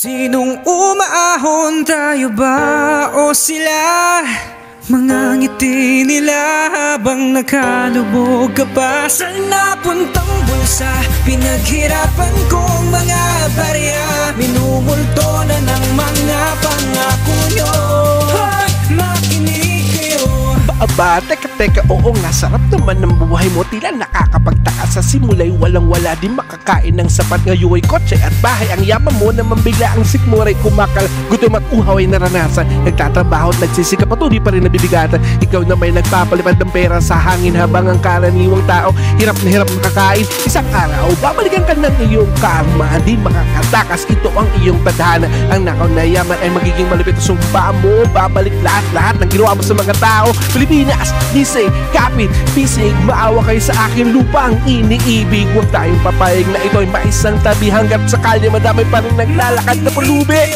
Sinong umaahon, tayo ba o sila? Mga ngiti nila habang nakalubog ka pa sa napuntang bulsa. Pinaghirapan kong mga barya, minumulto na ng mga pangako nyo. Hoy, makinig kayo. Teka, oo nga, sarap naman ng buhay mo. Tila nakakapagtaka sa simula'y walang-wala. Di makakain ng sapat, ngayon kotse at bahay. Ang yaman mo naman bigla ang sikmuray kumakal. Gutom at uhaw ay naranasan. Nagtatrabaho at nagsisikap at di pa rin nabibigatan. Ikaw na may nagpapalipad ng pera sa hangin habang ang karaniwang tao hirap na hirap makakain. Isang araw, babalikan ka ng iyong karma. Di makakatakas, ito ang iyong tadhana. Ang nakaw na yaman ay magiging malupit. Sumpa mo, babalik lahat ng ginawa mo sa mga tao. Pilipinas, Nisay, kapit, pisig, maawa kayo sa aking lupa ang iniibig. Huwag tayong papayag na ito'y maisang tabi hanggat sakali madami pa rin naglalakad na pulubi.